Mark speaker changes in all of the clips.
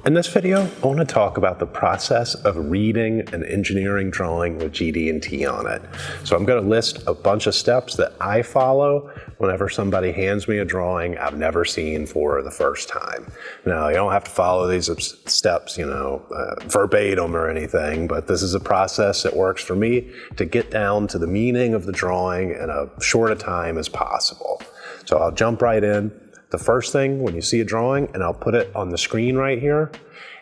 Speaker 1: In this video, I want to talk about the process of reading an engineering drawing with GD&T on it. So I'm going to list a bunch of steps that I follow whenever somebody hands me a drawing I've never seen for the first time. Now, you don't have to follow these steps, verbatim or anything, but this is a process that works for me to get down to the meaning of the drawing in as short a time as possible. So I'll jump right in. The first thing when you see a drawing, and I'll put it on the screen right here,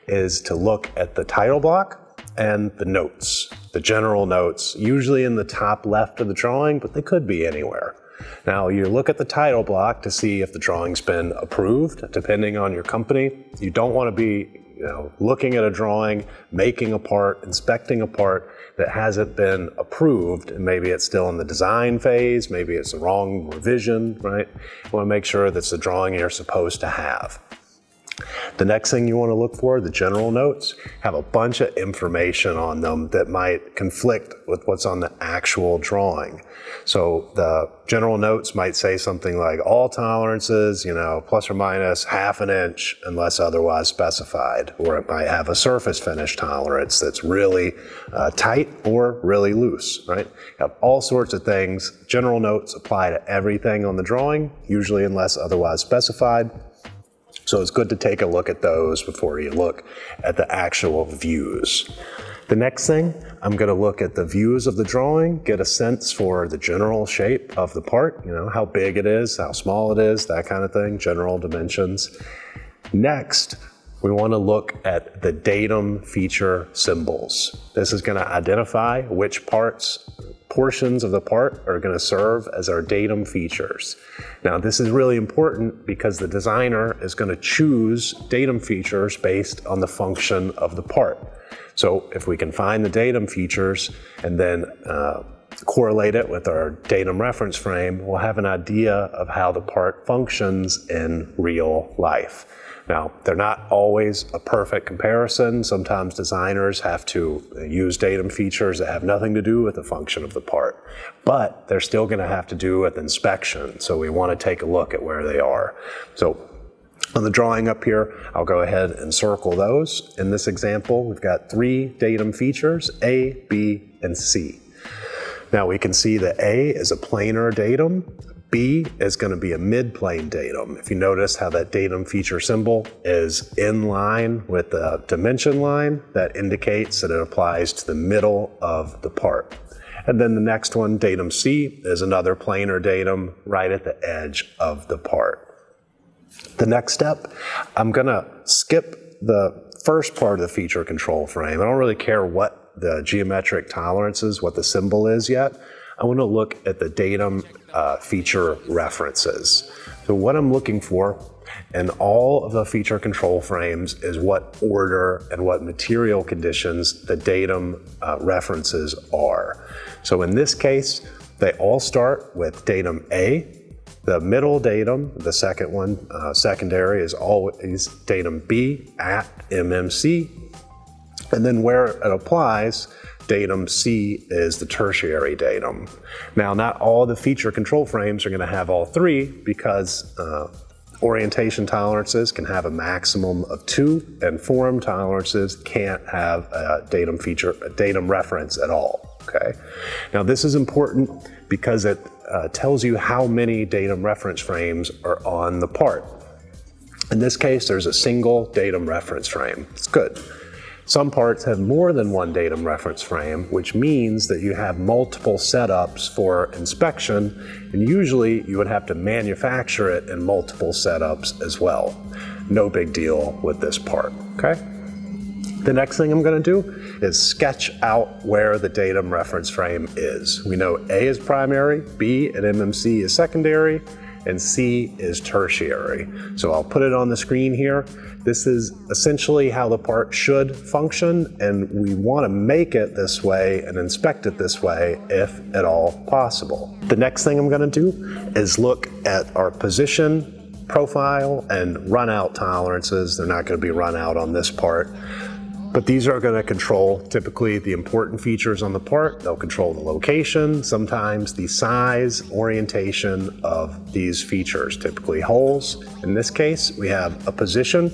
Speaker 1: is to look at the title block and the notes, the general notes, usually in the top left of the drawing, but they could be anywhere. Now, you look at the title block to see if the drawing's been approved, depending on your company. You don't want to be looking at a drawing, making a part, inspecting a part that hasn't been approved, and maybe it's still in the design phase, maybe it's the wrong revision, right? You want to make sure that's the drawing you're supposed to have. The next thing you want to look for, the general notes, have a bunch of information on them that might conflict with what's on the actual drawing. So the general notes might say something like all tolerances, plus or minus ½ an inch unless otherwise specified, or it might have a surface finish tolerance that's really tight or really loose, right? You have all sorts of things. General notes apply to everything on the drawing, usually unless otherwise specified. So it's good to take a look at those before you look at the actual views. The next thing, I'm going to look at the views of the drawing, get a sense for the general shape of the part, how big it is, how small it is, that kind of thing, general dimensions. Next, we want to look at the datum feature symbols. This is going to identify which portions of the part are going to serve as our datum features. Now, this is really important because the designer is going to choose datum features based on the function of the part. So if we can find the datum features and then correlate it with our datum reference frame, we'll have an idea of how the part functions in real life. Now, they're not always a perfect comparison. Sometimes designers have to use datum features that have nothing to do with the function of the part, but they're still going to have to do with inspection. So we want to take a look at where they are. So on the drawing up here, I'll go ahead and circle those. In this example, we've got 3 datum features, A, B, and C. Now we can see that A is a planar datum. B is going to be a mid-plane datum. If you notice how that datum feature symbol is in line with the dimension line, that indicates that it applies to the middle of the part. And then the next one, datum C, is another planar datum right at the edge of the part. The next step, I'm going to skip the first part of the feature control frame. I don't really care what the geometric tolerance is, what the symbol is yet. I want to look at the datum feature references. So what I'm looking for in all of the feature control frames is what order and what material conditions the datum references are. So in this case, they all start with datum A. The middle datum, the second one, secondary, is always datum B at MMC. And then where it applies, datum C is the tertiary datum. Now, not all the feature control frames are going to have all 3 because orientation tolerances can have a maximum of 2, and form tolerances can't have a datum reference at all. Okay. Now, this is important because it tells you how many datum reference frames are on the part. In this case, there's a single datum reference frame. It's good. Some parts have more than one datum reference frame, which means that you have multiple setups for inspection, and usually you would have to manufacture it in multiple setups as well. No big deal with this part, okay? The next thing I'm going to do is sketch out where the datum reference frame is. We know A is primary, B and MMC is secondary, and C is tertiary. So I'll put it on the screen here. This is essentially how the part should function, and we want to make it this way and inspect it this way if at all possible. The next thing I'm going to do is look at our position profile and run out tolerances. They're not going to be run out on this part. But these are going to control typically the important features on the part. They'll control the location, sometimes the size, orientation of these features, typically holes. In this case, we have a position,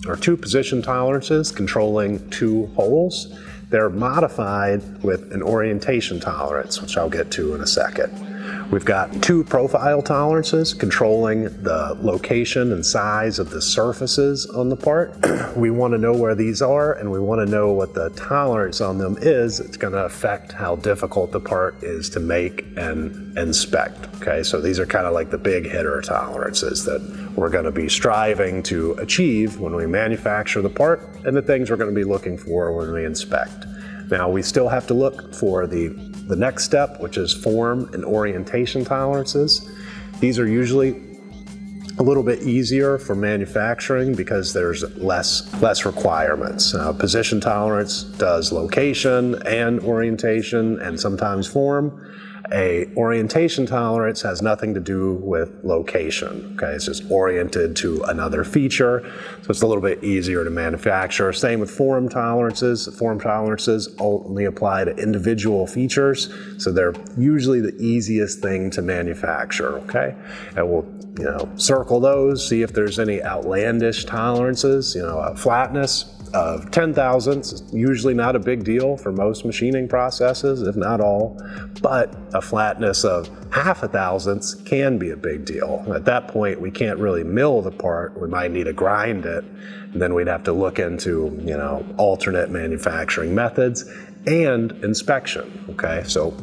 Speaker 1: or two position tolerances controlling two holes. They're modified with an orientation tolerance, which I'll get to in a second. We've got two profile tolerances controlling the location and size of the surfaces on the part. We want to know where these are, and we want to know what the tolerance on them is. It's going to affect how difficult the part is to make and inspect. Okay, so these are kind of like the big hitter tolerances that we're going to be striving to achieve when we manufacture the part, and the things we're going to be looking for when we inspect. Now, we still have to look for the next step, which is form and orientation tolerances. These are usually a little bit easier for manufacturing because there's less requirements. Position tolerance does location and orientation and sometimes form. A orientation tolerance has nothing to do with location. Okay, it's just oriented to another feature, so it's a little bit easier to manufacture. Same with form tolerances. Form tolerances only apply to individual features, so they're usually the easiest thing to manufacture. Okay, and we'll circle those, see if there's any outlandish tolerances. A flatness of 10 thousandths is usually not a big deal for most machining processes, if not all, but a flatness of half a thousandths can be a big deal. At that point, we can't really mill the part. We might need to grind it, and then we'd have to look into, alternate manufacturing methods and inspection. Okay, so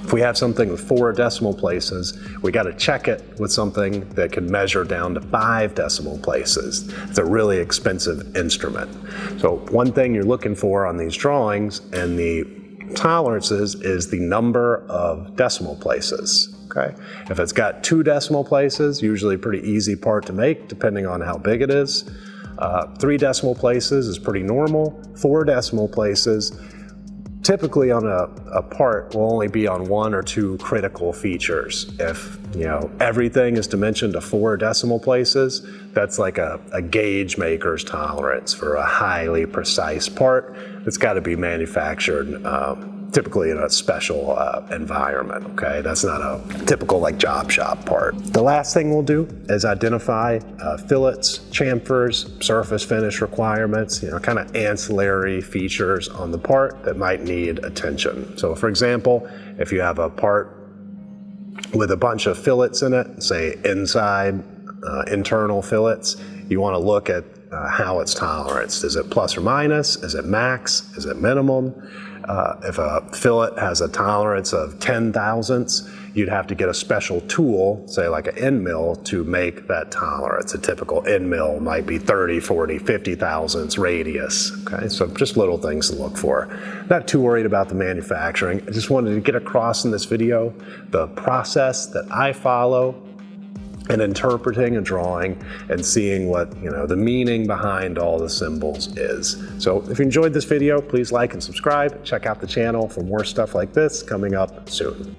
Speaker 1: if we have something with 4 decimal places, we got to check it with something that can measure down to 5 decimal places. It's a really expensive instrument. So one thing you're looking for on these drawings and the tolerances is the number of decimal places. Okay, if it's got 2 decimal places, usually a pretty easy part to make depending on how big it is. 3 decimal places is pretty normal. 4 decimal places, typically on a part, will only be on 1 or 2 critical features. If everything is dimensioned to 4 decimal places, that's like a gauge maker's tolerance for a highly precise part that's got to be manufactured typically in a special environment. Okay, that's not a typical job shop part. The last thing we'll do is identify fillets, chamfers, surface finish requirements, kind of ancillary features on the part that might need attention. So for example, if you have a part with a bunch of fillets in it, say inside internal fillets, you want to look at how it's toleranced. Is it plus or minus? Is it max? Is it minimum? If a fillet has a tolerance of 10 thousandths, you'd have to get a special tool, say like an end mill, to make that tolerance. A typical end mill might be 30, 40, 50 thousandths radius. Okay, so just little things to look for. Not too worried about the manufacturing. I just wanted to get across in this video the process that I follow and interpreting a drawing and seeing what the meaning behind all the symbols is. So if you enjoyed this video, please like and subscribe. Check out the channel for more stuff like this coming up soon.